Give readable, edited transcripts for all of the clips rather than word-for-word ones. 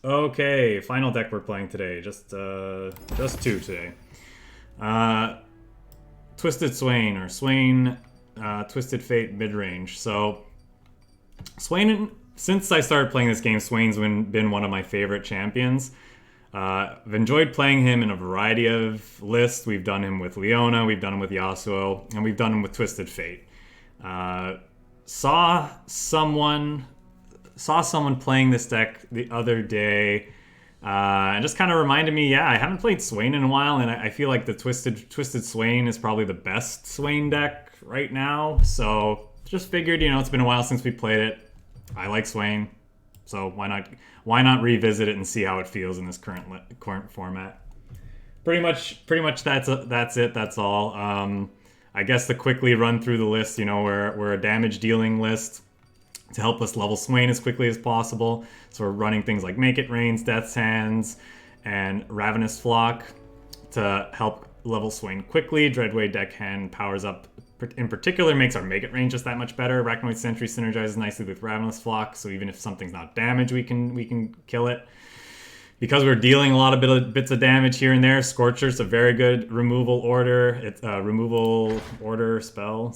Okay, final deck we're playing today. Just two today. Twisted Swain or Swain, Twisted Fate Midrange. So Swain, since I started playing this game, Swain's been one of my favorite champions. I've enjoyed playing him in a variety of lists. We've done him with Leona, we've done him with Yasuo, and we've done him with Twisted Fate. Saw someone playing this deck the other day, and just kind of reminded me, yeah, I haven't played Swain in a while, and I feel like the Twisted Swain is probably the best Swain deck right now. So just figured, it's been a while since we played it. I like Swain, so why not revisit it and see how it feels in this current format. Pretty much that's it. That's all. I guess to quickly run through the list, we're a damage dealing list to help us level Swain as quickly as possible. So we're running things like Make It Rains, Death's Hands, and Ravenous Flock to help level Swain quickly. Dreadway Deckhand powers up, in particular, makes our Make It Rain just that much better. Arachnoid Sentry synergizes nicely with Ravenous Flock, so even if something's not damaged, we can kill it. Because we're dealing a lot of bits of damage here and there, Scorcher's a very good removal order. It's a removal order spell.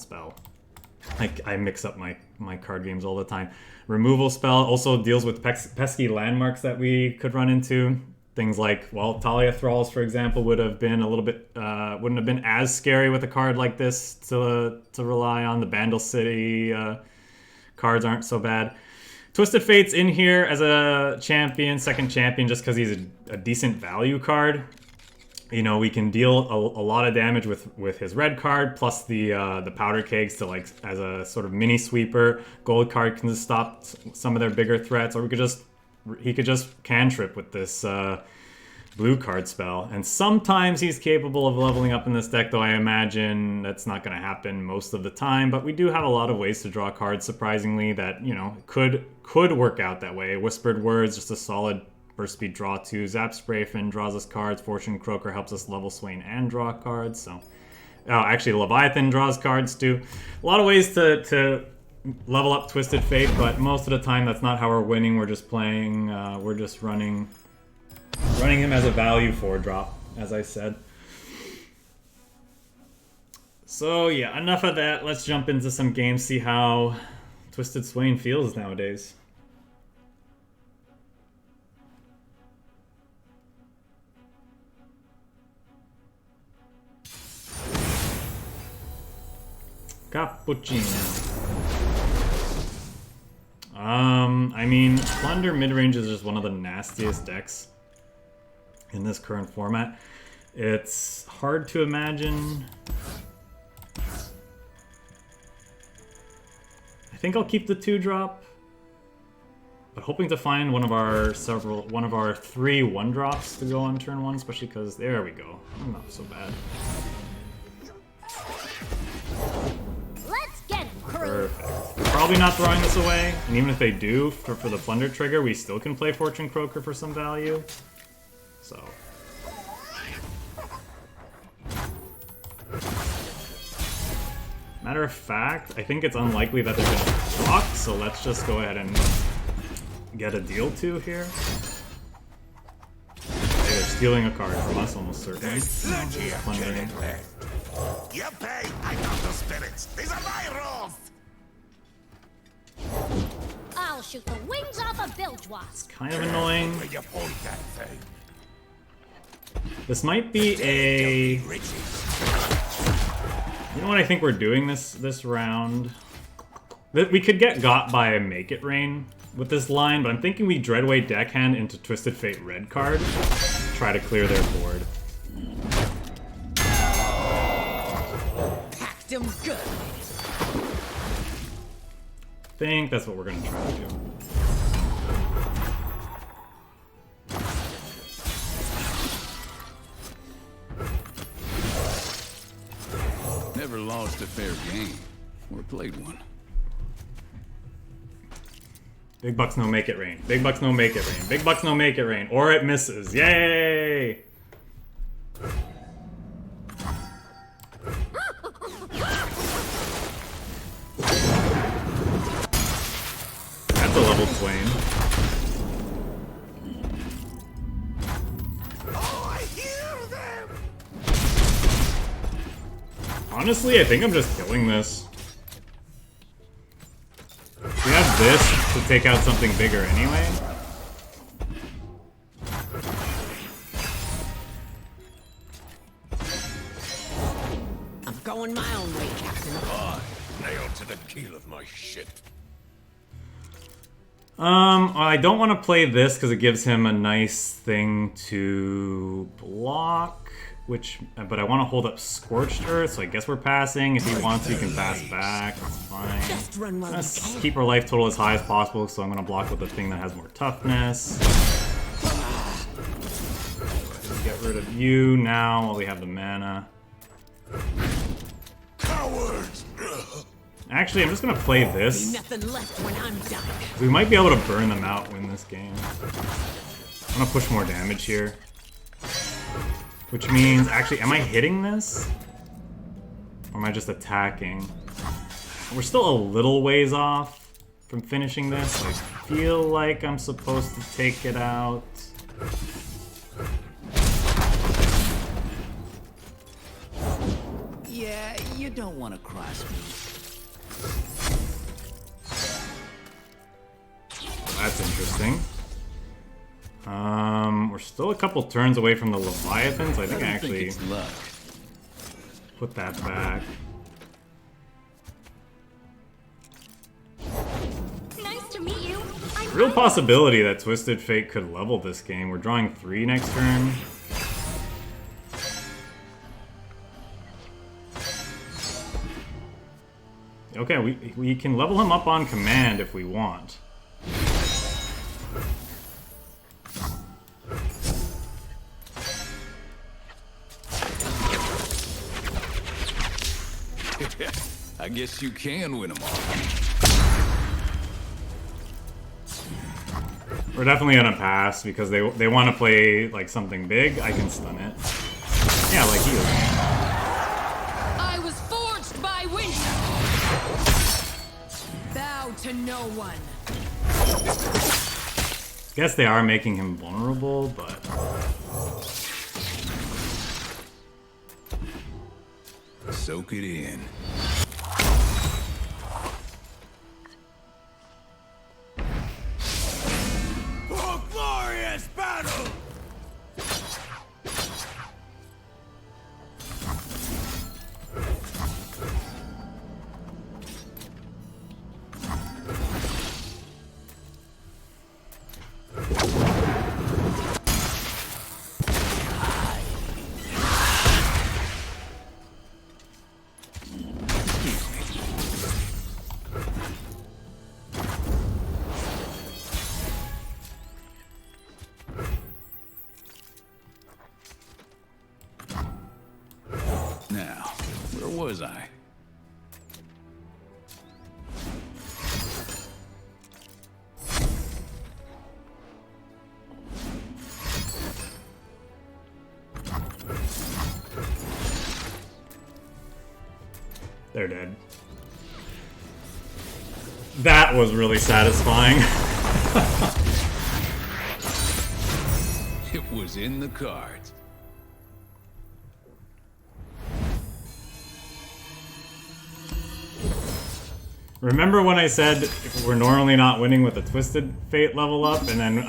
I mix up my card games all the time. Removal spell also deals with pesky landmarks that we could run into. Things like, Talia Thralls, for example, would have been a little bit, wouldn't have been as scary with a card like this to rely on. The Bandle City cards aren't so bad. Twisted Fate's in here as a champion, second champion, just because he's a decent value card. We can deal a lot of damage with his red card, plus the powder kegs to as a sort of mini sweeper. Gold card can just stop some of their bigger threats, or he could just cantrip with this blue card spell. And sometimes he's capable of leveling up in this deck, though I imagine that's not going to happen most of the time. But we do have a lot of ways to draw cards, surprisingly, that could work out that way. Whispered Words, just a solid burst speed draw 2. Zap Sprayfin draws us cards. Fortune Croaker helps us level Swain and draw cards. So, actually, Leviathan draws cards too. A lot of ways to level up Twisted Fate, but most of the time that's not how we're winning. We're just playing. We're just running him as a value 4-drop, as I said. So yeah, enough of that. Let's jump into some games. See how Twisted Swain feels nowadays. Cappuccino. I mean, Plunder Midrange is just one of the nastiest decks in this current format. It's hard to imagine. I think I'll keep the 2-drop, but hoping to find one of our 3 1-drops to go on turn 1, especially because there we go. Not so bad. Perfect. Probably not throwing this away, and even if they do, for the Plunder trigger, we still can play Fortune Croaker for some value. So. Matter of fact, I think it's unlikely that they're going to block, so let's just go ahead and get a deal 2 here. They're stealing a card from us, almost certainly. Plundering. You pay! I got the spirits! These are my rules! I'll shoot the wings off a bilge wasp. Kind of annoying. Where you point that thing? This might be a... You know what I think we're doing this round? We could get got by a Make It Rain with this line, but I'm thinking we Dreadway Deckhand into Twisted Fate red card. Try to clear their board. Packed 'em good. I think that's what we're going to try to do. Never lost a fair game, or played one. Big bucks, no Make It Rain. Big bucks, no Make It Rain. Big bucks, no Make It Rain. Or it misses. Yay! That's a level Swain. Honestly, I think I'm just killing this. We have this to take out something bigger anyway. I'm going my own way, Captain. Nailed to the keel of my ship. I don't want to play this because it gives him a nice thing to block, but I want to hold up Scorched Earth, so I guess we're passing. If he wants, he can pass back. That's fine. Just run while Let's you can. keep our life total as high as possible, so I'm going to block with the thing that has more toughness. Get rid of you now while we have the mana. Cowards! Actually, I'm just going to play this. Nothing left when I'm done. We might be able to burn them out win this game. I'm going to push more damage here. Which means, actually, am I hitting this? Or am I just attacking? We're still a little ways off from finishing this. I feel like I'm supposed to take it out. Yeah, you don't want to cross me. That's interesting. We're still a couple turns away from the Leviathan, so I think I actually it's luck. put that back. Nice to meet you. I'm Real possibility that Twisted Fate could level this game. We're drawing 3 next turn. Okay, we can level him up on command if we want. I guess you can win them all. We're definitely gonna pass because they want to play like something big. I can stun it. Yeah, like you. I was forged by winter. Bow to no one. Guess they are making him vulnerable, but Soak it in. For glorious battle! Now, where was I? they're dead. That was really satisfying. It was in the cards. Remember when I said we're normally not winning with a Twisted Fate level up, and then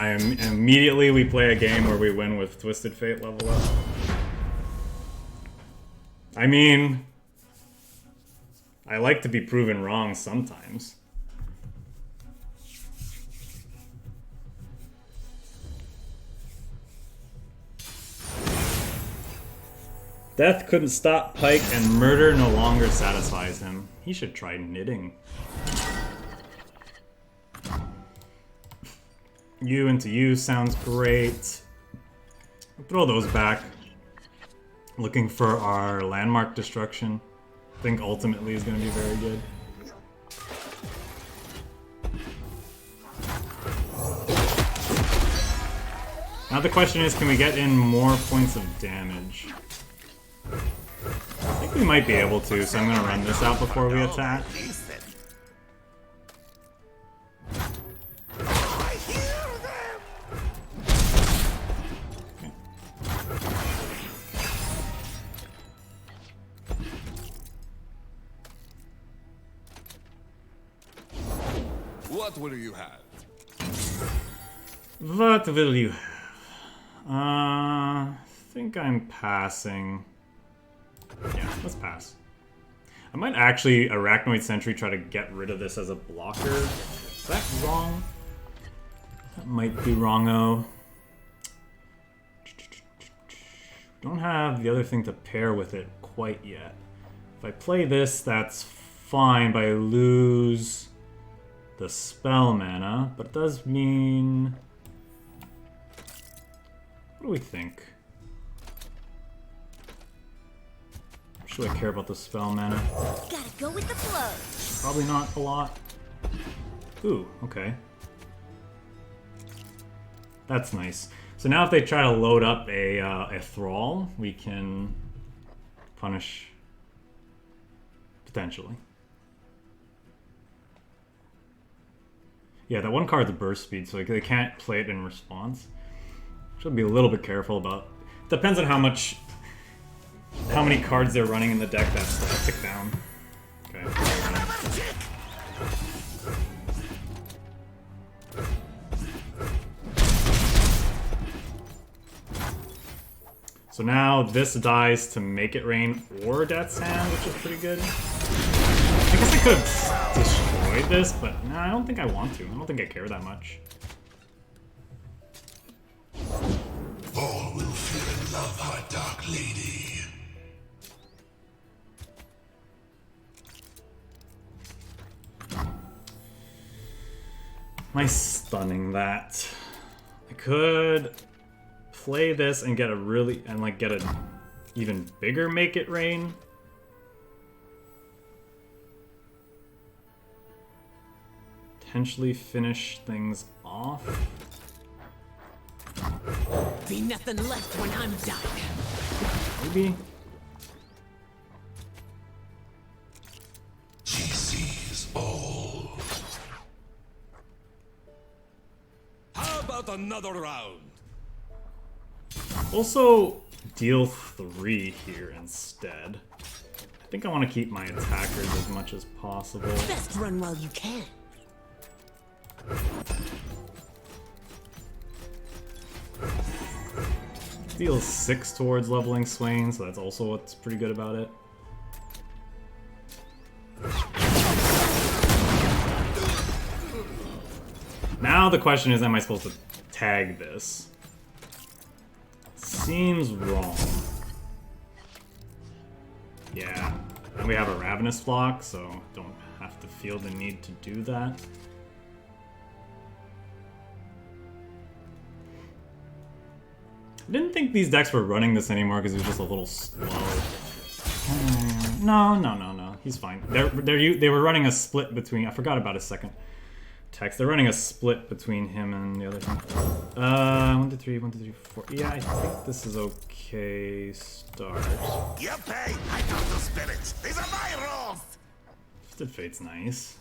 immediately we play a game where we win with Twisted Fate level up? I mean, I like to be proven wrong sometimes. Death couldn't stop Pike, and murder no longer satisfies him. He should try knitting. You into you sounds great. Throw those back. Looking for our landmark destruction. I think ultimately is going to be very good. Now the question is, can we get in more points of damage? I think we might be able to, so I'm going to run this out before we attack. Listen. I hear them! What will you have? What will you have? I think I'm passing. Yeah, let's pass. I might actually Arachnoid Sentry try to get rid of this as a blocker. Is that wrong? That might be wrong-o. Don't have the other thing to pair with it quite yet. If I play this, that's fine, but I lose the spell mana. But it does mean... What do we think? Should I care about the spell mana? Gotta go with the flow. Probably not a lot. Ooh, okay. That's nice. So now if they try to load up a Thrall, we can punish potentially. Yeah, that one card's burst speed, so they can't play it in response. Should be a little bit careful about. Depends on how many cards they're running in the deck that's tick down. Okay. So now this dies to make it rain or Death's Hand, which is pretty good. I guess I could have destroyed this, but no, I don't think I want to. I don't think I care that much. All will fear and love our dark lady. Am I stunning that? I could play this and get get a even bigger Make It Rain. Potentially finish things off. Be nothing left when I'm done. Maybe. She sees all. How about another round? Also, deal 3 here instead. I think I want to keep my attackers as much as possible. Best run while you can. Deals 6 towards leveling Swain, so that's also what's pretty good about it. Now the question is, am I supposed to tag this? Seems wrong. Yeah, and we have a Ravenous Flock, so don't have to feel the need to do that. I didn't think these decks were running this anymore because it was just a little slow. No. He's fine. They were running a split between. I forgot about his second text. They're running a split between him and the other thing. 1, 2, 3, 1, 2, 3, 4. Yeah, I think this is okay. Start. You pay. I got the spirits. These are my rolls. Twisted Fate's nice.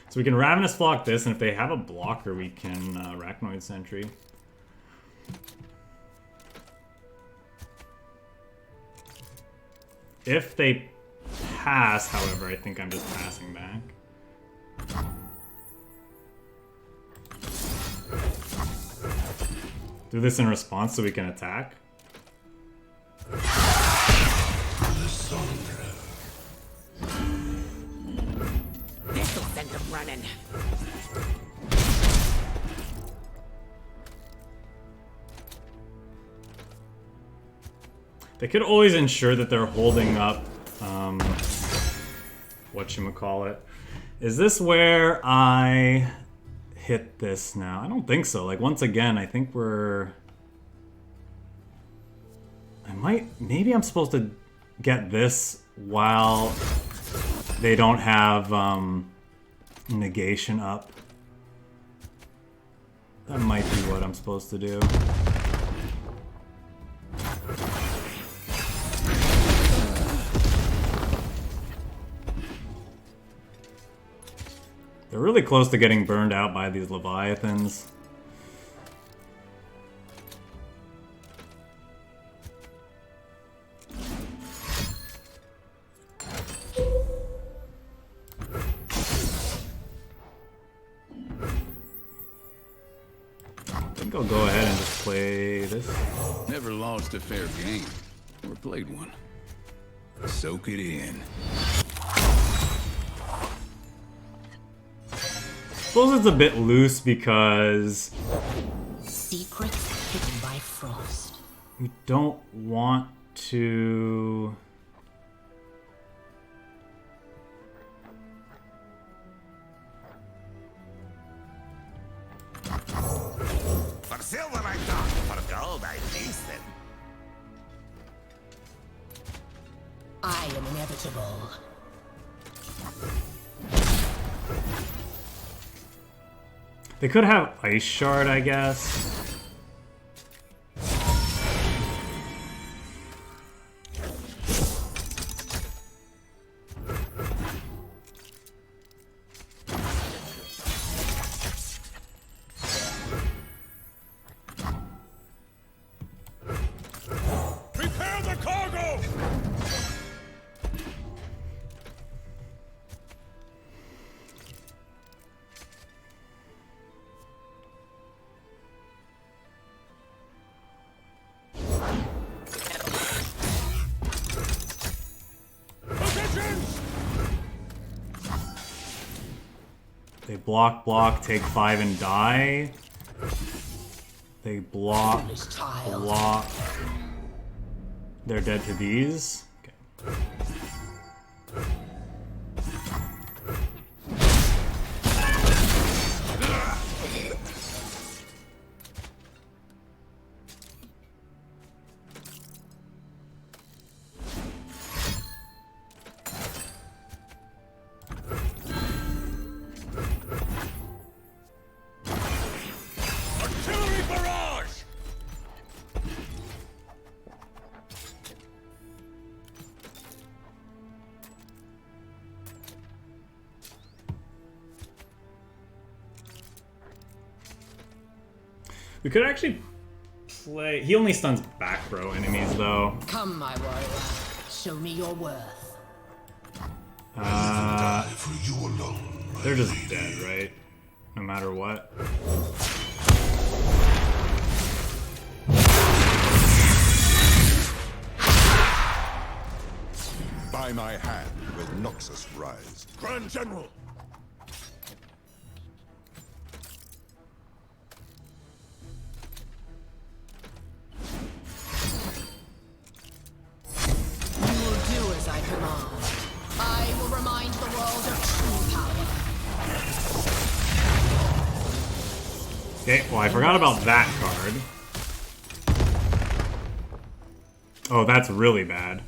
So we can Ravenous Flock this, and if they have a blocker, we can Arachnoid Sentry. If they pass, however, I think I'm just passing back. Do this in response so we can attack. This'll send them running. They could always ensure that they're holding up, whatchamacallit. Is this where I hit this now? I don't think so. Like, once again, I think maybe I'm supposed to get this while they don't have, negation up. That might be what I'm supposed to do. They're really close to getting burned out by these Leviathans. think I'll go ahead and just play this. Never lost a fair game, or played one. Soak it in. I suppose it's a bit loose because Secrets hidden by frost. we don't want to... For silver I talk, for gold I feasted. I am inevitable. They could have Ice Shard, I guess. Prepare the cargo! They block, take 5 and die. They block. They're dead to these. Okay. Artillery barrage! We could actually play... He only stuns back row enemies, though. Come, my warrior. Show me your worth. For you alone. They're just dead, right? No matter what. By my hand will Noxus rise. Grand General! You will do as I command. I will remind the world of true power. Okay, well, I forgot about that card. Oh, that's really bad.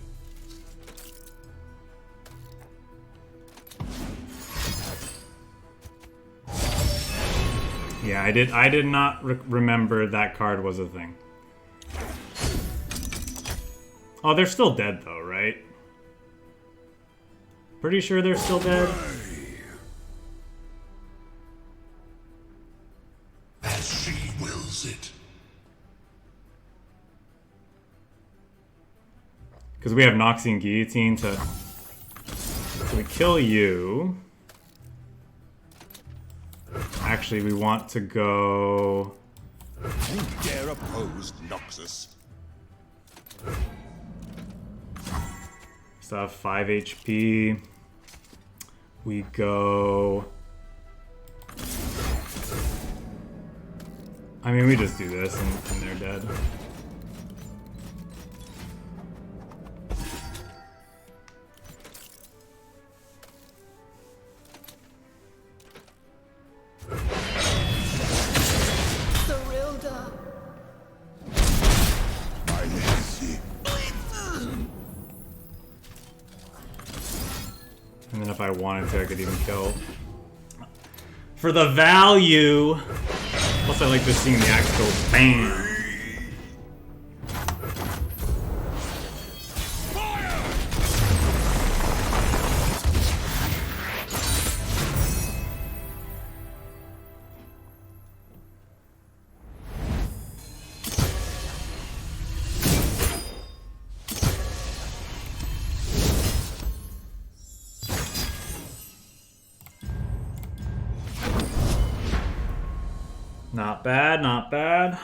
Yeah, I did not remember that card was a thing. Oh, they're still dead though, right? Pretty sure they're still dead. As she wills it. Because we have Noxian Guillotine to... So we kill you. Actually, we want to go... You dare oppose Noxus? Still have 5 HP. We go... I mean, we just do this and they're dead. And then if I wanted to, I could even kill. For the value! Plus I like just seeing the axe go BAM! Not bad, not bad.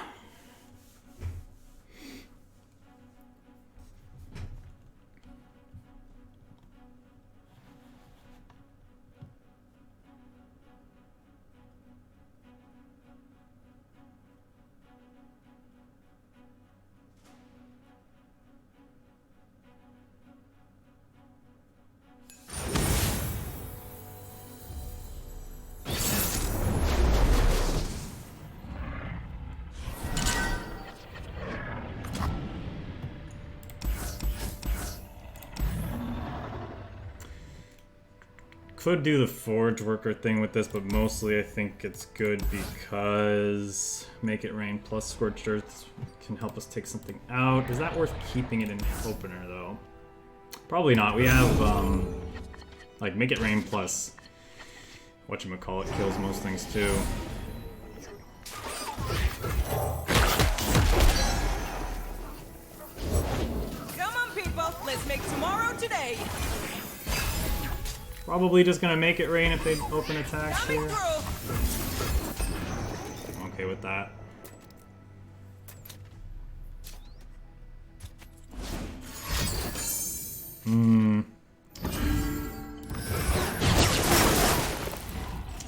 Could do the forge worker thing with this, but mostly I think it's good because make it rain plus scorched earth can help us take something out. Is that worth keeping it in opener though? Probably not. We have like make it rain plus whatchamacallit kills most things too. Come on, people, let's make tomorrow today. Probably just gonna make it rain if they open attacks here. I'm okay with that.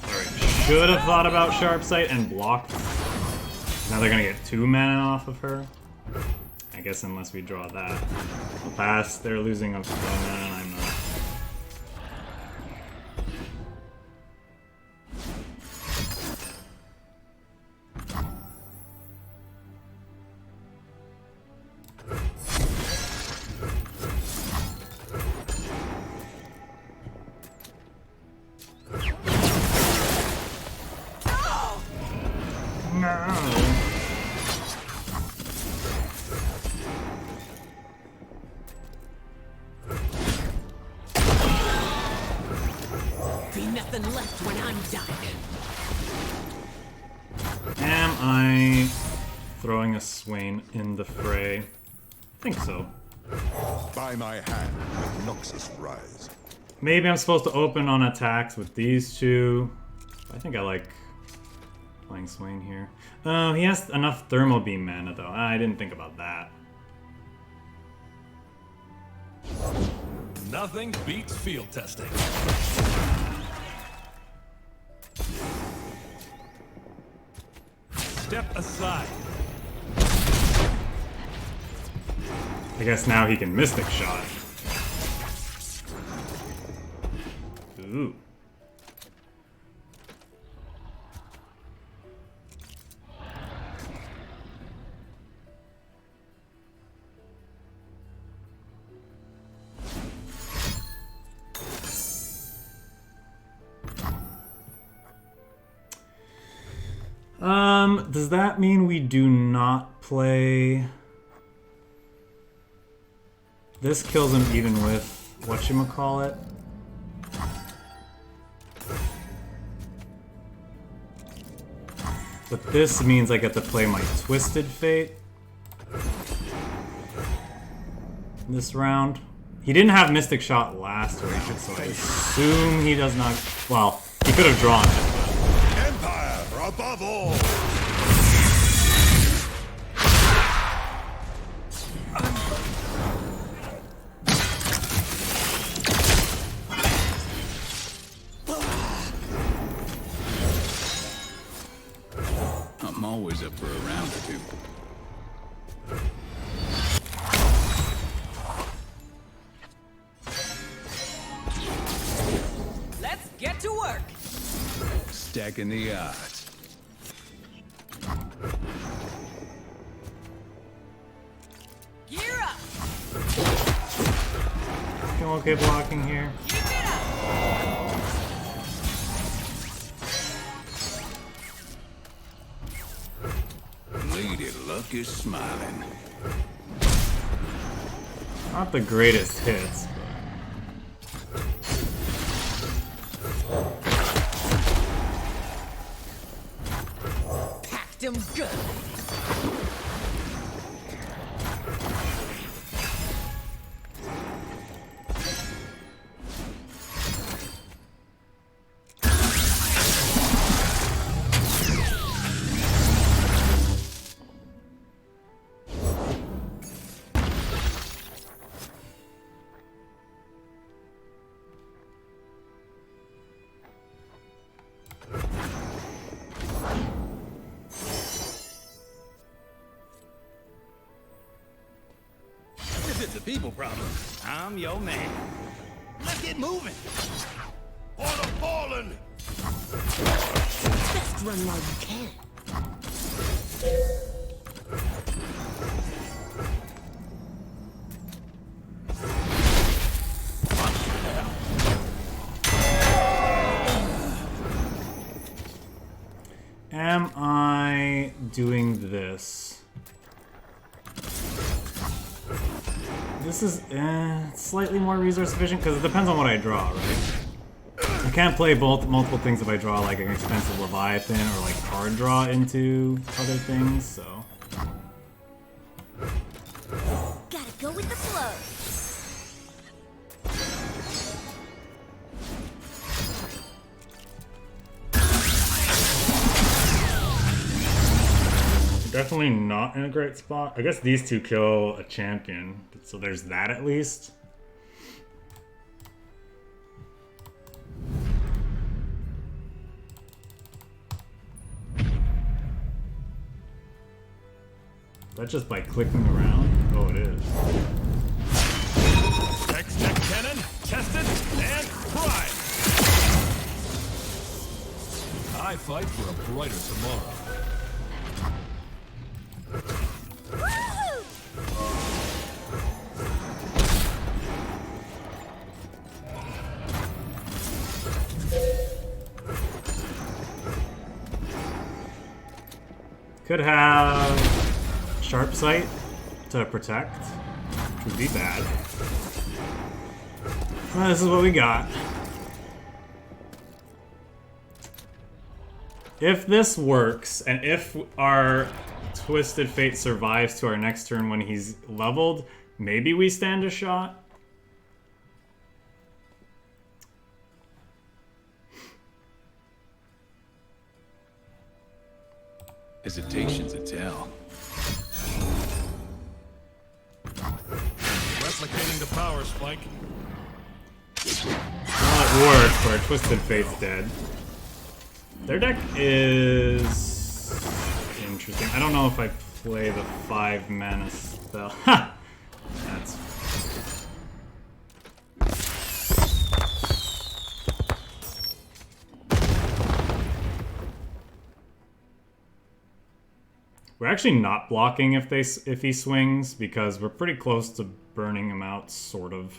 Alright, should have thought about Sharp Sight and blocked. Now they're gonna get 2 mana off of her. I guess unless we draw that. I'll pass. They're losing a mana and I'm not. Be nothing left when I'm done. Am I throwing a Swain in the fray? I think so. By my hand will Noxus rise. Maybe I'm supposed to open on attacks with these two. I think I like playing Swain here. Oh, he has enough Thermal Beam mana though. I didn't think about that. Nothing beats field testing. Step aside. I guess now he can Mystic Shot. Ooh. Does that mean we do not play? This kills him even with whatchamacallit. But this means I get to play my Twisted Fate this round. He didn't have Mystic Shot last week, so I assume he does not. Well, he could have drawn it. Empire above all! I'm always up for a round or two. Let's get to work. Stacking the odds. Gear up. I'm okay blocking here. Keep it up. Lady Luck is smiling. Not the greatest hits. Packed him good. it's a people problem, I'm your man. Let's get moving. For the fallen! Just run while you can. Am I doing this? This is slightly more resource efficient because it depends on what I draw, right? I can't play multiple things if I draw like an expensive Leviathan or like card draw into other things, so. Gotta go with the flow. Definitely not in a great spot. I guess these two kill a champion, so there's that at least. That's just by clicking around? Oh, it is. Tech cannon, tested and prime. I fight for a brighter tomorrow. Could have sharp sight to protect, which would be bad. Well, this is what we got. If this works, and if our Twisted Fate survives to our next turn when he's leveled, maybe we stand a shot. Hesitation's a tell. Replicating the power spike. Well, it worked, but our Twisted Fate's dead. Their deck is interesting. I don't know if I play the 5 mana spell. Ha! That's... We're actually not blocking if he swings because we're pretty close to burning him out, sort of.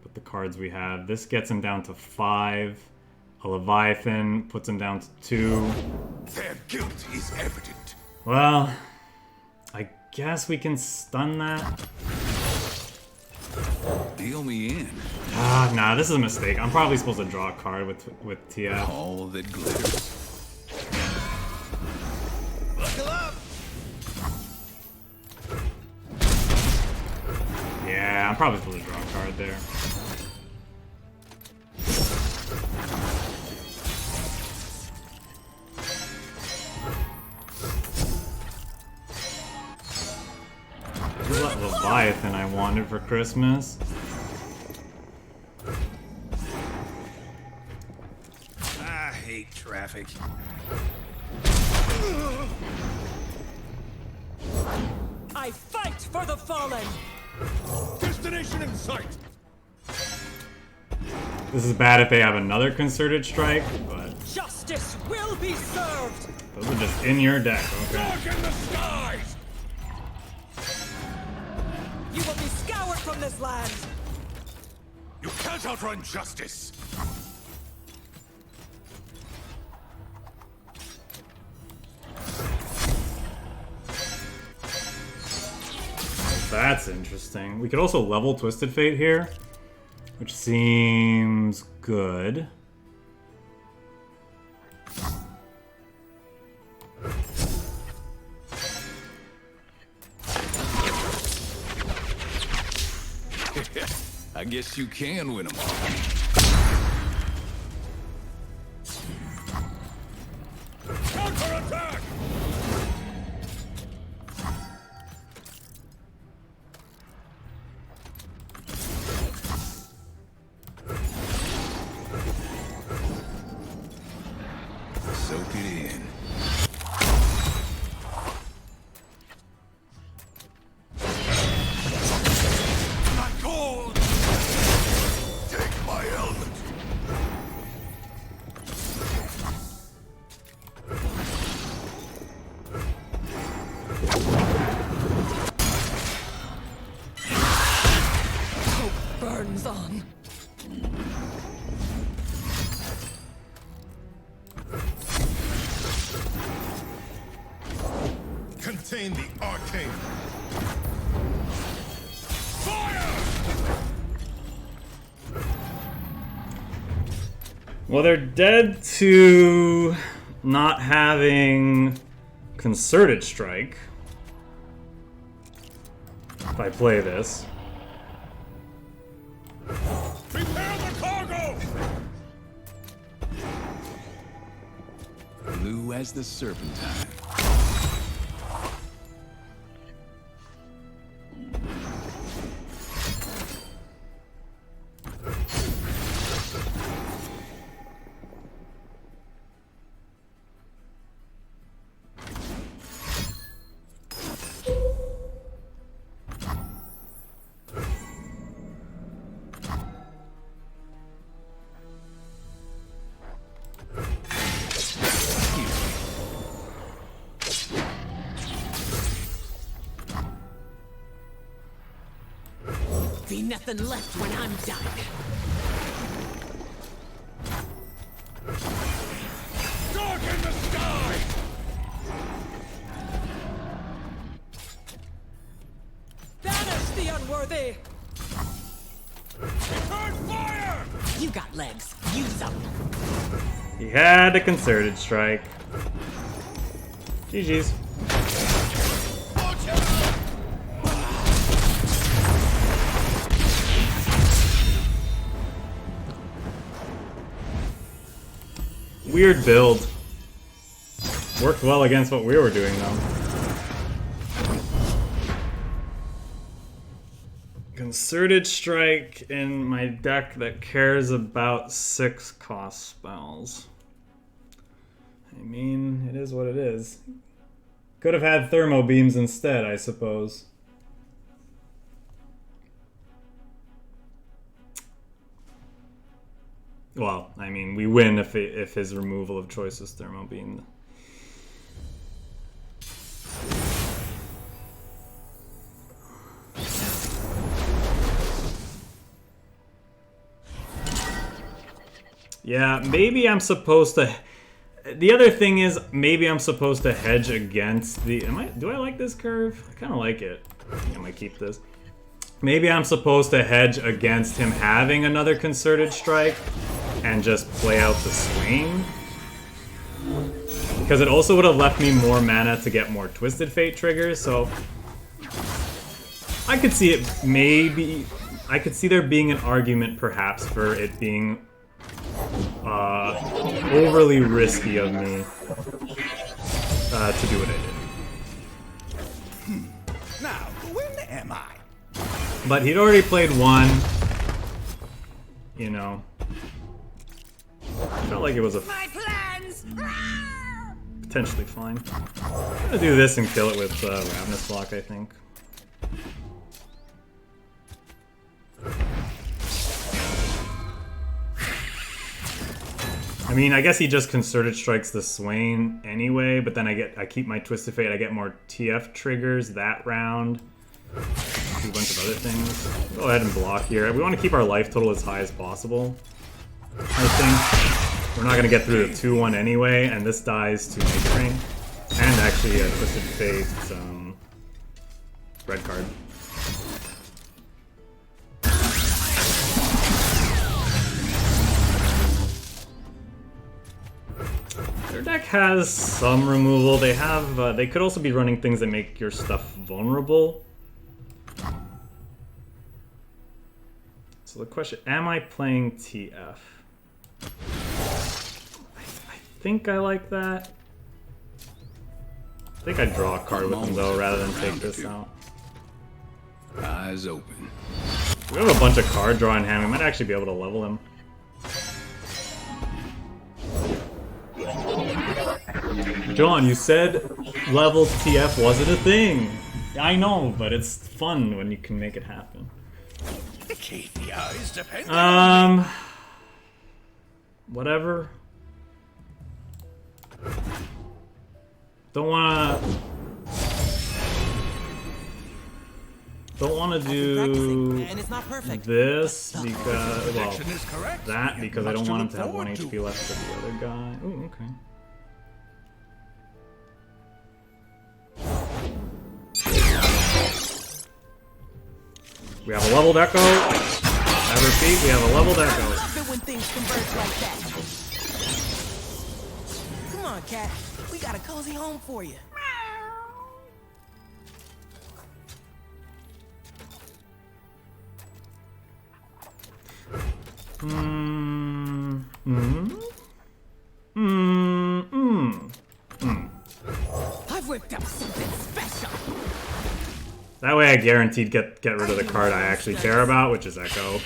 With the cards we have, this gets him down to 5. A Leviathan puts him down to 2. Their guilt is evident. Well, I guess we can stun that. Deal me in. Ah, nah, this is a mistake. I'm probably supposed to draw a card with TF. All that glitters. Buckle up. Yeah, I'm probably supposed to draw a card there. This is that Leviathan I wanted for Christmas. I hate traffic. I fight for the fallen. Destination in sight. This is bad if they have another Concerted Strike, but Justice will be served. those are just in your deck, okay? Dark in the skies. You will be scoured from this land. You can't outrun justice. That's interesting. We could also level Twisted Fate here, which seems good. I guess you can win them all. Counterattack. Soak it in. game's on. Contain the arcane. Well, they're dead to not having Concerted Strike. If I play this. Prepare the cargo! Blue as the Serpentine. Be nothing left when I'm done. Darken the sky! Banish the unworthy! Return fire! You got legs. Use them. He had a Concerted Strike. GG's. Watch out! Weird build. Worked well against what we were doing, though. Concerted Strike in my deck that cares about 6 cost spells. I mean, it is what it is. Could have had Thermo Beams instead, I suppose. Well, I mean, we win if his removal of choice is Thermo Beam. Yeah, maybe I'm supposed to... The other thing is, maybe I'm supposed to hedge against the... Do I like this curve? I kind of like it. I think I might keep this. Maybe I'm supposed to hedge against him having another Concerted Strike and just play out the Swain. Because it also would have left me more mana to get more Twisted Fate triggers, so... I could see it maybe... I could see there being an argument, perhaps, for it being overly risky of me to do what I did. Now, when am I? But he'd already played one. You know. Felt like it was a My plans! potentially fine. I'm gonna do this and kill it with Ravenous Block, I think. I mean, I guess he just Concerted Strikes the Swain anyway, but then I keep my Twisted Fate, I get more TF triggers that round. Do a bunch of other things. Go ahead and block here. We want to keep our life total as high as possible, I think. We're not going to get through the 2-1 anyway, and this dies to Midrange. And actually a Twisted Fate red card. Their deck has some removal. They have. They could also be running things that make your stuff vulnerable. So the question: am I playing TF? I think I like that. I think I'd draw a card with him though, rather than take this out. Eyes open. We have a bunch of card draw in hand. We might actually be able to level him. John, you said level TF wasn't a thing. I know, but it's fun when you can make it happen. Keep the eyes depending Whatever. Don't wanna... Don't want to do and it's not perfect. this because, well, Prediction is correct. that because I Much don't to want him look to have 1 forward to. HP left for the other guy. Ooh, okay. We have a leveled Echo. I repeat, we have a leveled I Echo. love it when things converge like that. Come on, cat. We got a cozy home for you. I've whipped up something special. That way I guaranteed get rid of the card I actually care about, which is Echo.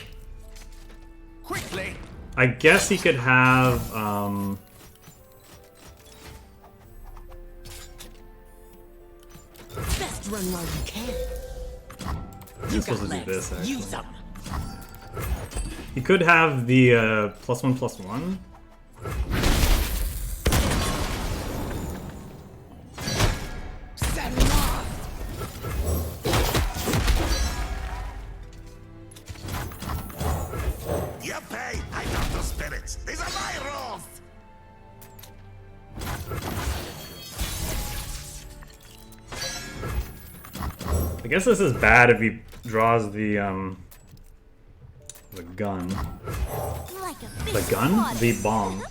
Quickly. I guess he could have, Best run while you can. he's supposed to do this, actually. Use them. He could have the, +1/+1. Set him off. You pay, I got the spirits. These are my rules. I guess this is bad if he draws the gun. Like a big The gun? squad. The bomb.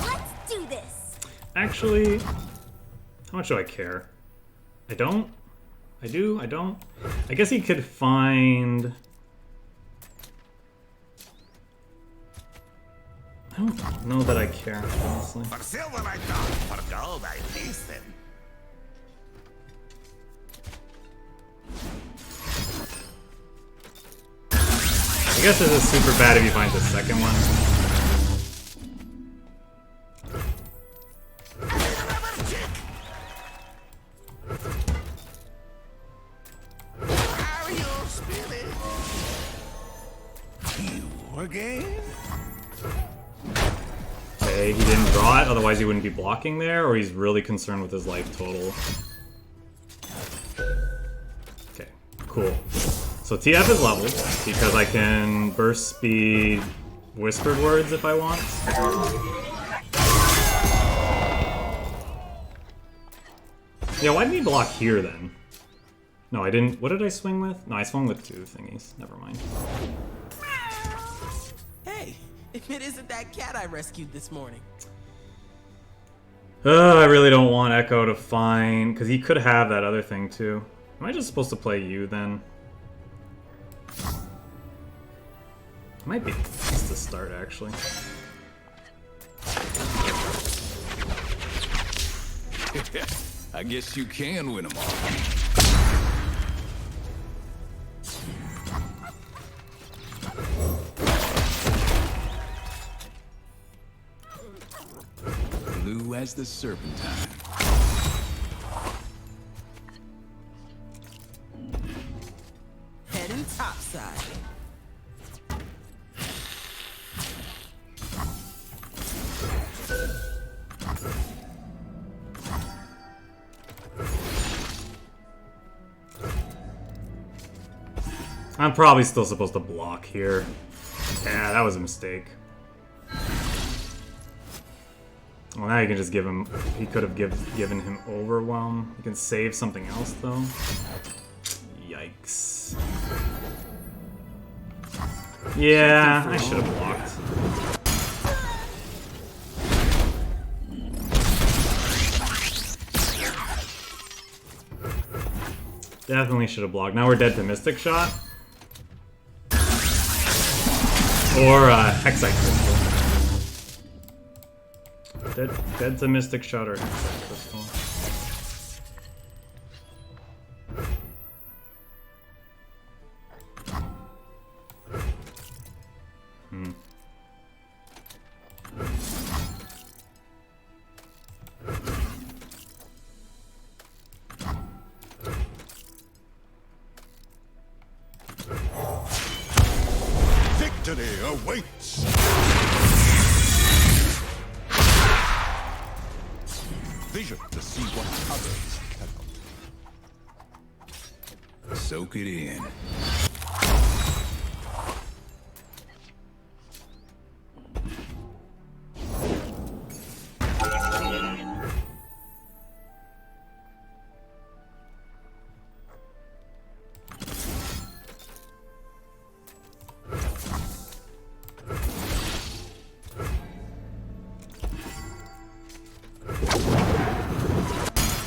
Let's do this. Actually, how much do I care? I don't? I do? I don't? I guess he could find... I don't know that I care, honestly. For silver I talk, for gold I listen. I guess this is super bad if he finds the second one. Are you spirit? You again? Okay, he didn't draw it, otherwise he wouldn't be blocking there, or he's really concerned with his life total. Okay, cool. So TF is leveled, because I can burst speed whispered words if I want. Yeah, why didn't he block here then? No, I didn't. What did I swing with? No, I swung with 2 thingies. Never mind. Hey, if it isn't that cat I rescued this morning. I really don't want Echo to find, because he could have that other thing too. Am I just supposed to play you then? Might be just to start actually. I guess you can win them all. Blue as the serpentine. Heading topside. I'm probably still supposed to block here. Yeah, that was a mistake. Well, now you can just give him... He could have given him Overwhelm. You can save something else, though. Yikes. Yeah, I should have blocked. Definitely should have blocked. Now we're dead to Mystic Shot. Or Hexite Crystal. Dead to Mystic Shot or Hexite Crystal. Victory awaits. vision to see what others cannot. Soak it in.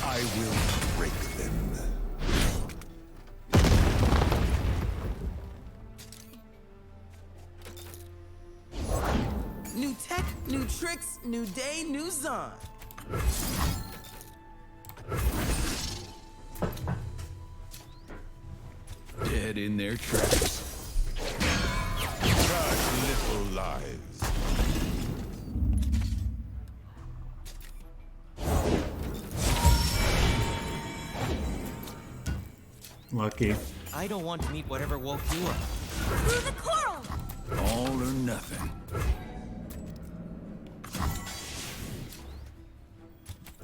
I will break them. New tech, new tricks, new day, new Zon. Dead in their tracks. Such little lives. Lucky. I don't want to meet whatever woke you up. Through the coral! All or nothing.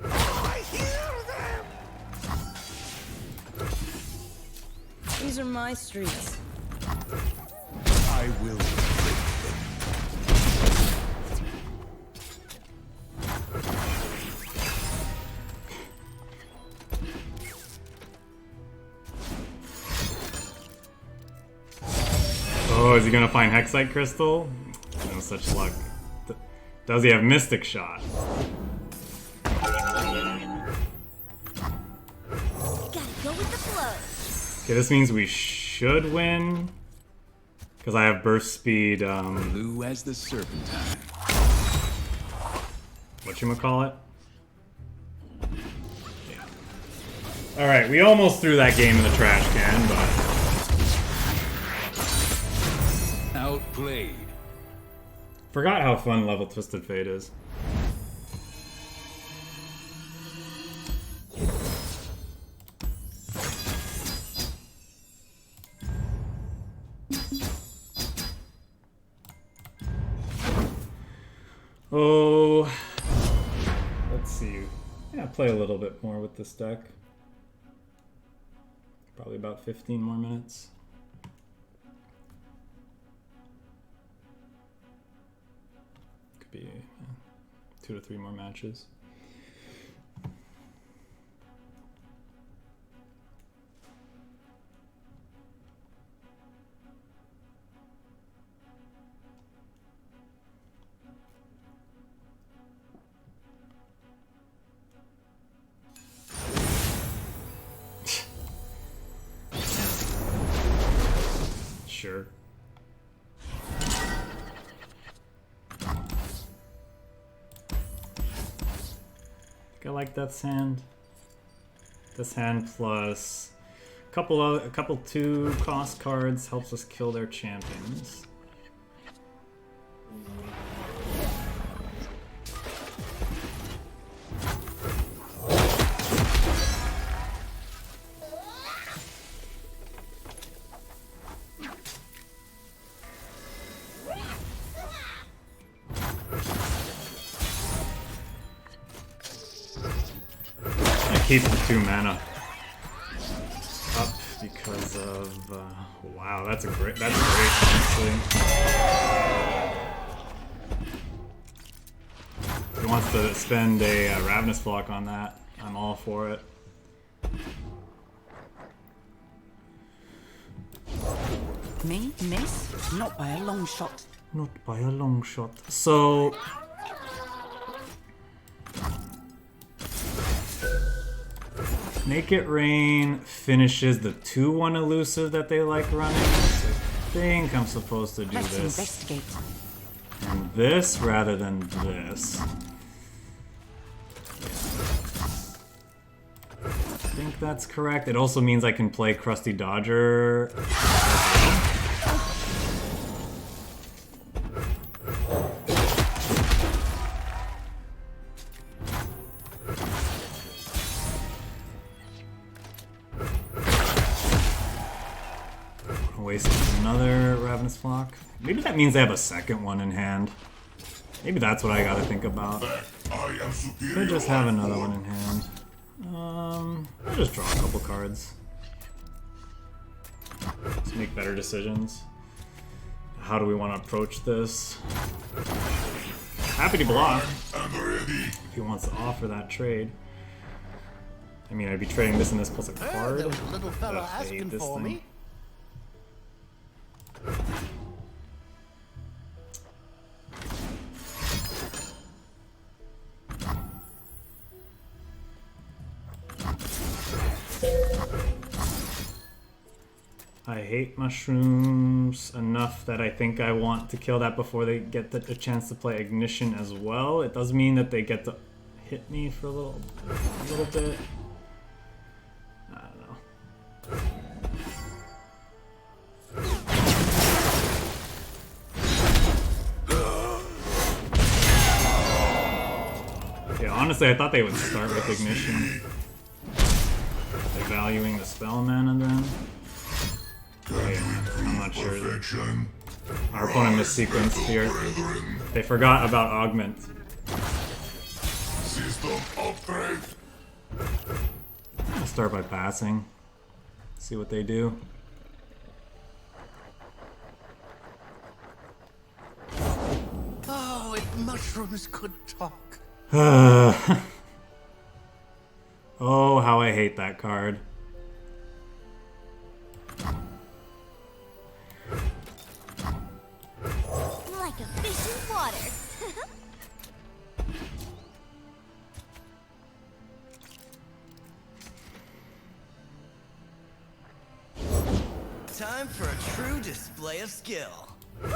I hear them! These are my streets. I will break them. Oh, is he gonna find Hexite Crystal? No such luck. Does he have Mystic Shot? Gotta go with the flow. Okay, this means we should win. Because I have burst speed, Blue as the serpentine. whatchamacallit? Yeah. Alright, we almost threw that game in the trash can, but Outplayed. forgot how fun level Twisted Fate is. Oh, let's see. Yeah, play a little bit more with this deck. Probably about 15 more minutes. Could be 2 to 3 more matches. Sure. I like Death's Hand. This hand plus a couple 2 cost cards helps us kill their champions. Keep the 2 mana up because of wow, that's great honestly. If he wants to spend a Ravenous Flock on that, I'm all for it. Me? Miss? Not by a long shot. Not by a long shot. So Naked Rain finishes the 2/1 elusive that they like running. So I think I'm supposed to do Let's this investigate. and this rather than this. I think that's correct. It also means I can play Krusty Dodger. Waste another Ravenous Flock. Maybe that means I have a second one in hand. Maybe that's what I gotta think about. I am superior. Could just have another one in hand. I'll just draw a couple cards. Let's make better decisions. How do we want to approach this? Happy to block if he wants to offer that trade. I mean, I'd be trading this and this plus a card. There was a little fella Ugh, I hate asking this for thing. me. I hate mushrooms enough that I think I want to kill that before they get a chance to play Ignition as well. It does mean that they get to hit me for a little bit. I don't know. Yeah, honestly, I thought they would start with Ignition. They're valuing the spell mana then. I'm not sure. Our opponent missequenced here. They forgot about Augment. System upgrade. I'll start by passing. See what they do. Oh, if mushrooms could talk. Oh, how I hate that card. Like a fish in water. Time for a true display of skill. Woo!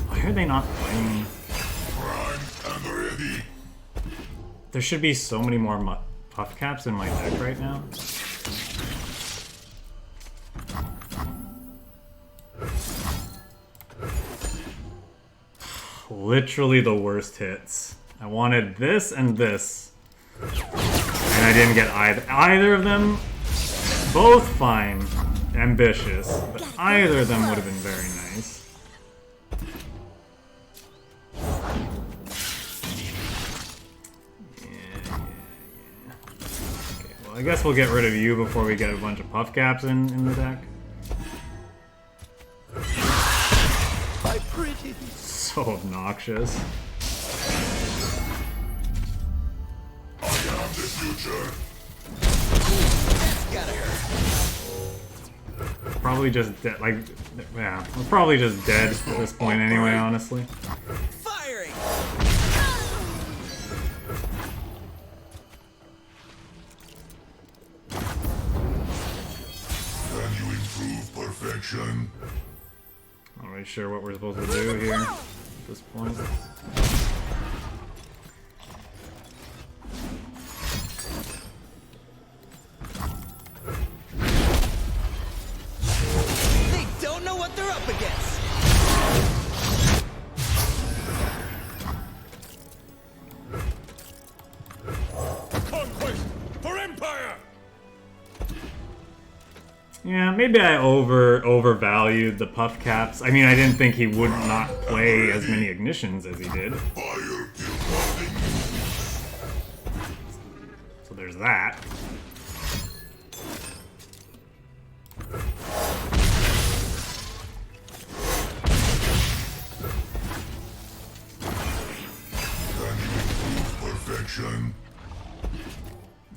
Why are they not playing? There should be so many more puff caps in my deck right now. Literally the worst hits. I wanted this and this. And I didn't get either of them. Both fine. Ambitious. But either of them would have been very nice. Okay, well, I guess we'll get rid of you before we get a bunch of puff caps in the deck. My pretty. So obnoxious. I am the future. That's gotta hurt. Probably just dead. Like, yeah, we're probably just dead at this point anyway, honestly. Firing! Can you improve perfection? Not really sure what we're supposed to do here at this point. They don't know what they're up against. Conquest for empire! Yeah, maybe I overvalued the puff caps. I mean, I didn't think he would not play as many ignitions as he did. Fire kill nothing. So there's that. Can you improve perfection?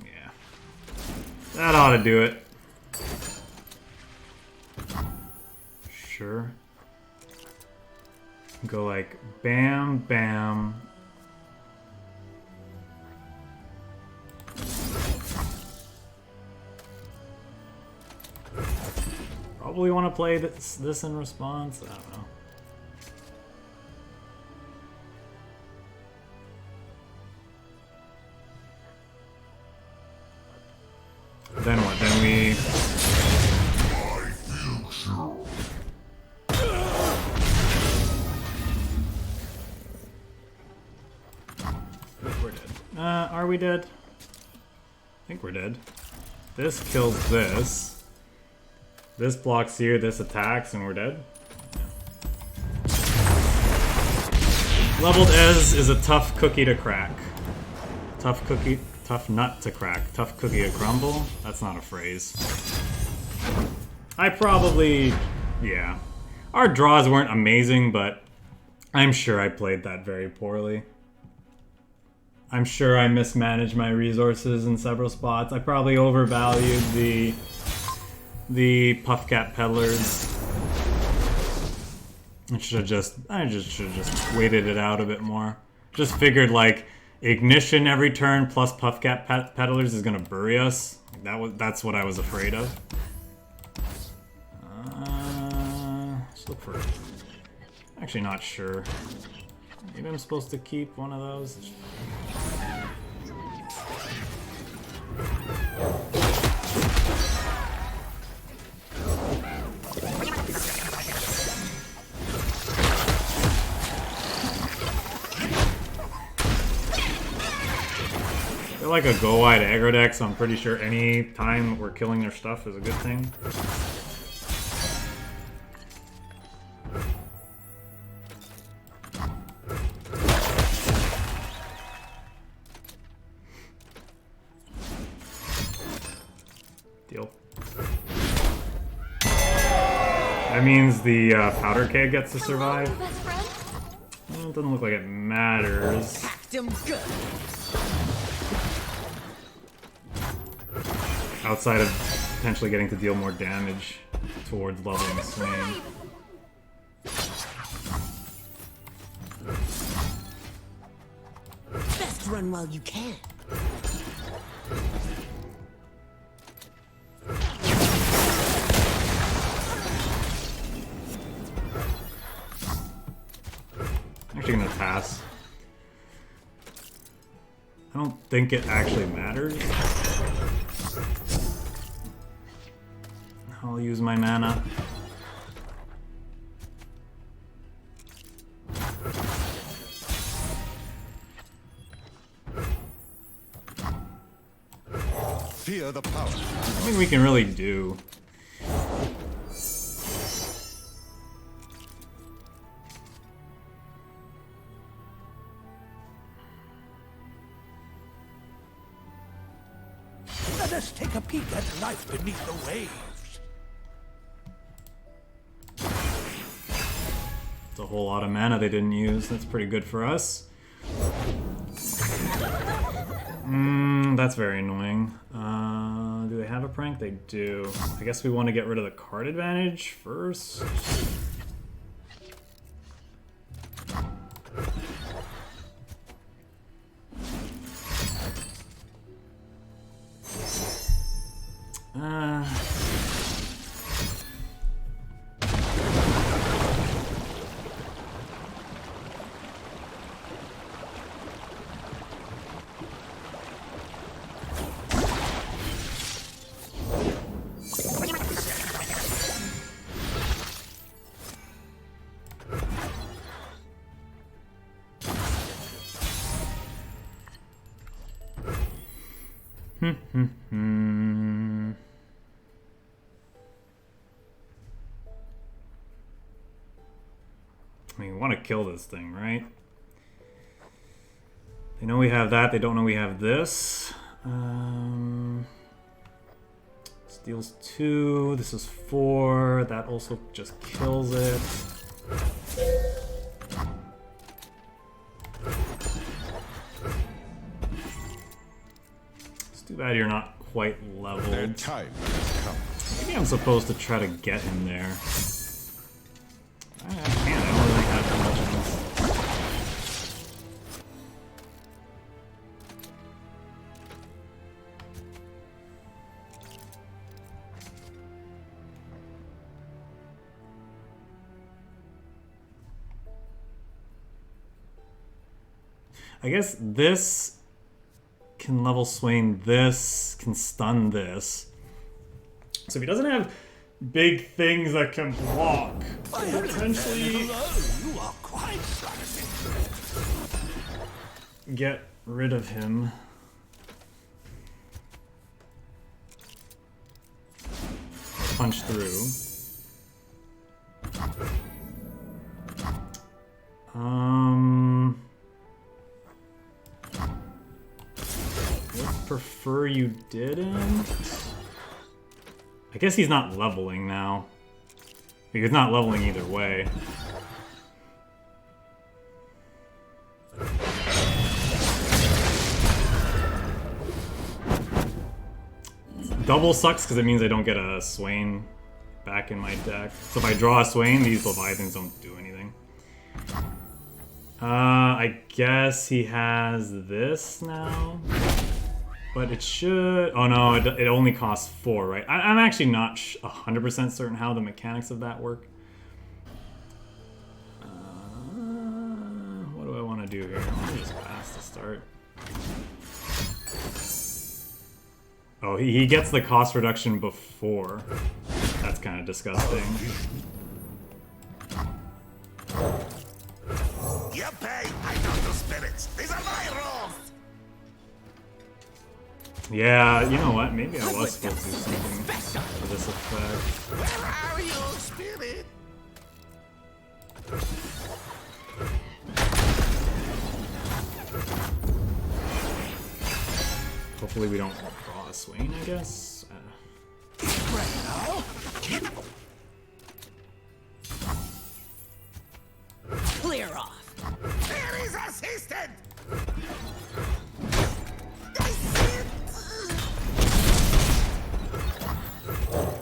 Yeah. That ought to do it. Sure. Go like bam, bam. Probably want to play this in response. I don't know. Then what? Then we. My future. Are we dead? I think we're dead. This kills this. This blocks here, this attacks, and we're dead. Leveled Ez is a tough cookie to crack. Tough nut to crack. Tough cookie to crumble? That's not a phrase. I probably... yeah. Our draws weren't amazing, but I'm sure I played that very poorly. I'm sure I mismanaged my resources in several spots. I probably overvalued the Puffcat Peddlers. I just should have just waited it out a bit more. Just figured like Ignition every turn plus Puffcat Peddlers is gonna bury us. That's what I was afraid of. Let's look for. Actually, not sure. Maybe I'm supposed to keep one of those. They're like a go wide aggro deck, so I'm pretty sure any time we're killing their stuff is a good thing. Deal. That means the powder keg gets to survive. Well, it doesn't look like it matters. Outside of potentially getting to deal more damage towards leveling Swain. Best run while you can. I'm actually gonna pass. I don't think it actually matters. I'll use my mana. Fear the power. Nothing we can really do. Let us take a peek at life beneath the waves. It's a whole lot of mana they didn't use. That's pretty good for us. That's very annoying. Do they have a prank? They do. I guess we want to get rid of the card advantage first. I mean, we want to kill this thing, right? They know we have that. They don't know we have this. Steals 2. This is 4. That also just kills it. It's too bad you're not quite leveled. Their time has come. Maybe I'm supposed to try to get him there. I can't. I don't really have that much of this. I guess this can level Swain, this can stun this. So if he doesn't have big things that can block, potentially You are quite get rid of him. Punch through. Would prefer you didn't. I guess he's not leveling now. He's not leveling either way. Double sucks because it means I don't get a Swain back in my deck. So if I draw a Swain, these Leviathans don't do anything. I guess he has this now. But it should... Oh no, it only costs 4, right? I'm actually not 100% certain how the mechanics of that work. What do I want to do here? I'll just pass to start. Oh, he gets the cost reduction before. That's kind of disgusting. You pay, I know the spirits. These are my rules. Yeah, you know what? Maybe I was supposed to do something for this effect. Where are you, spirit? Hopefully we don't draw a Swain, I guess. Clear off. There is assistant.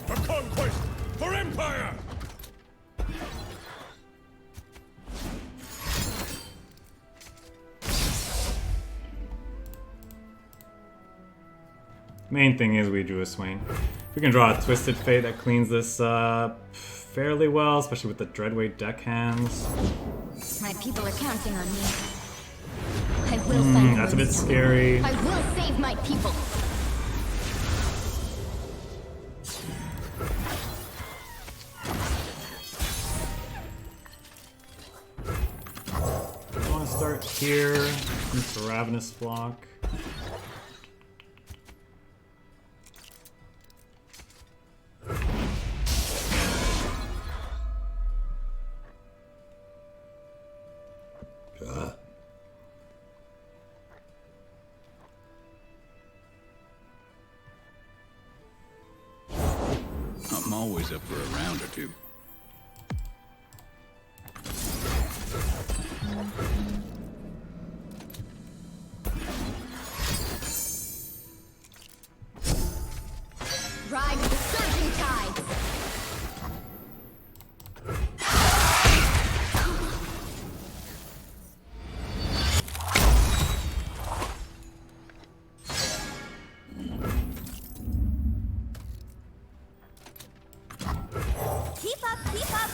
For conquest! For empire! Main thing is we drew a Swain. We can draw a Twisted Fate that cleans this up fairly well, especially with the Dreadweight deck hands. My people are counting on me. I will find That's a bit ways. scary. I will save my people. I want to start here. Use the Ravenous block. I'm always up for a round or two. Ride with the surging tides. Keep up, keep up.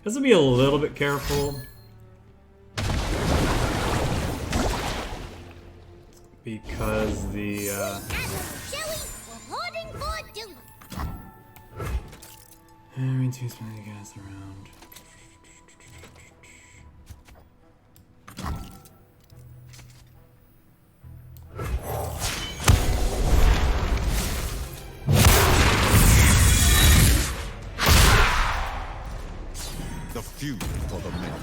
This will be a little bit careful. Because the Joey, we're holding for duty. Every two spinning gas around. The few for the many.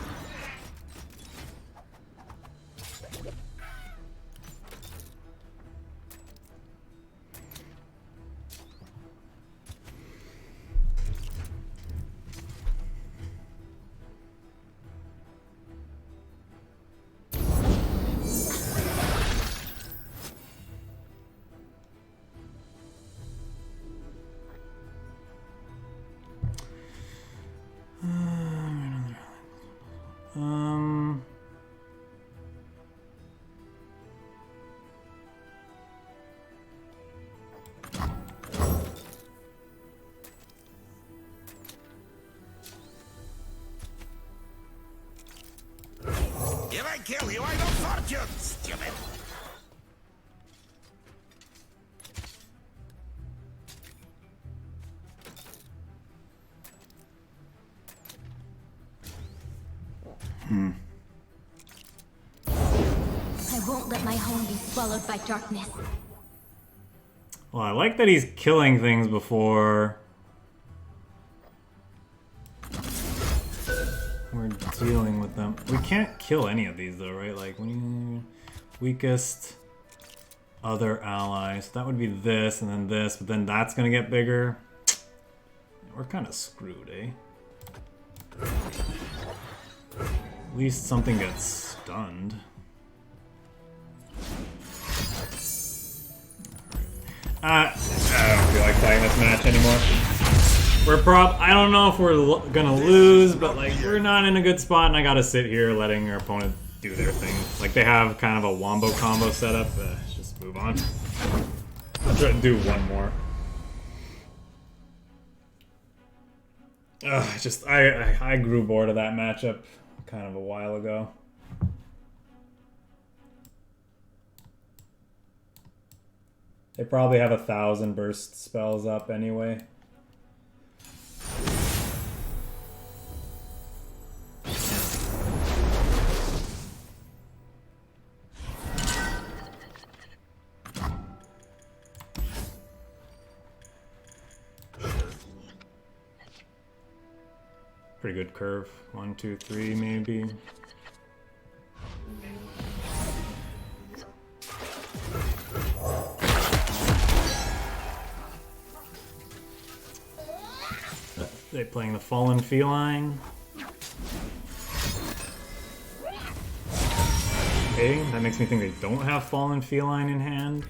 kill you, I don't fortune, stupid. I won't let my home be swallowed by darkness. Well, I like that he's killing things before we're dealing with them. We can't kill any of these though, right? Like, weakest other allies. That would be this and then this, but then that's gonna get bigger. We're kind of screwed, eh? At least something gets stunned. I don't feel like playing this match anymore. I don't know if we're gonna lose, but like we're not in a good spot, and I gotta sit here letting our opponent do their thing. Like they have kind of a wombo combo setup. Just move on. I'll try to do one more. I grew bored of that matchup kind of a while ago. They probably have 1,000 burst spells up anyway. Pretty good curve. 1, 2, 3, maybe. They playing the Fallen Feline. Okay, that makes me think they don't have Fallen Feline in hand.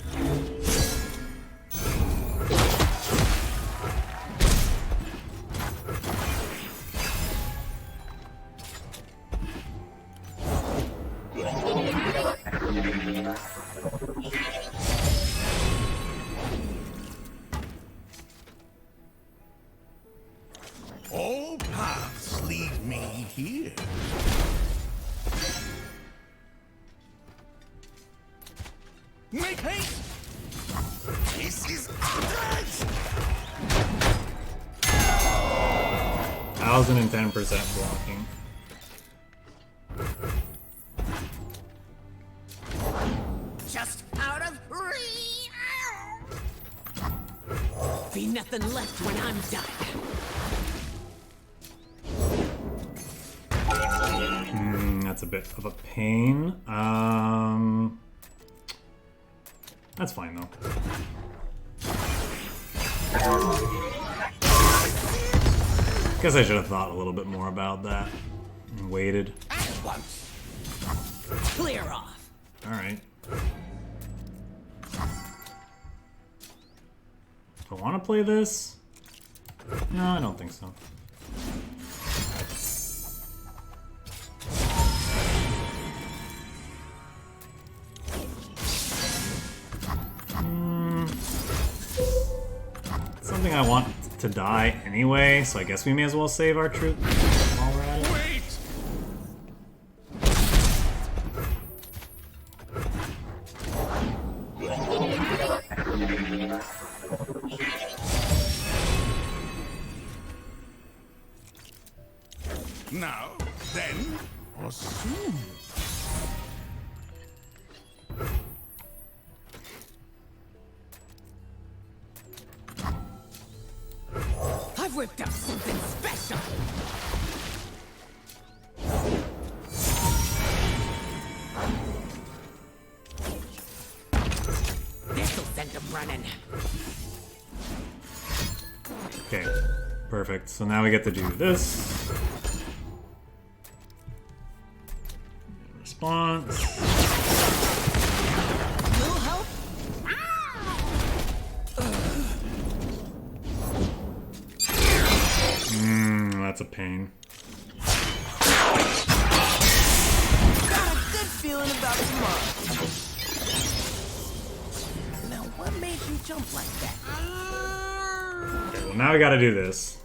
All paths lead me here. Make haste! This is outrage! 1,010% blocking. Just out of reach. Be nothing left when I'm done. That's a bit of a pain. That's fine though. Guess I should have thought a little bit more about that and waited. Clear off. All right. Do I want to play this? No, I don't think so. Something I want to die anyway, so I guess we may as well save our troop while we're at it. Wait! Now, then, or soon. I've whipped up something special. This'll send them running. Okay, perfect. So now we get to do this. Response. Little help? That's a pain. Got a good feeling about tomorrow. Now, what made you jump like that? Okay, well now we gotta do this.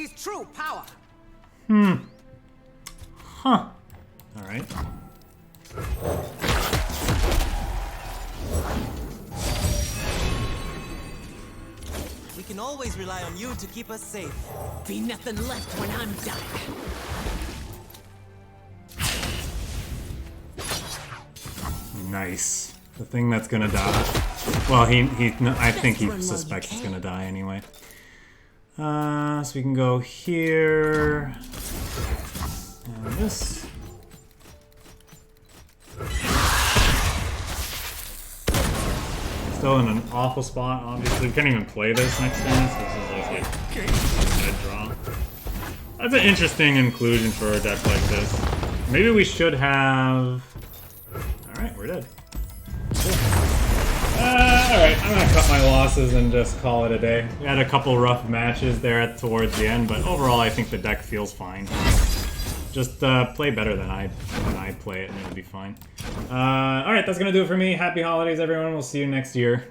his true power. Huh. Alright. We can always rely on you to keep us safe. Be nothing left when I'm done. Nice. The thing that's gonna die. Well, I think he suspects it's gonna die anyway. So we can go here. And this. Still in an awful spot, obviously. We can't even play this next turn, so this is like a dead draw. That's an interesting inclusion for a deck like this. Maybe we should have... Alright, we're dead. Cool. Alright, I'm gonna cut my losses and just call it a day. We had a couple rough matches there towards the end, but overall I think the deck feels fine. Just play better than I play it and it'll be fine. Alright, that's gonna do it for me. Happy holidays, everyone. We'll see you next year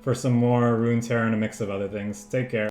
for some more Runeterra and a mix of other things. Take care.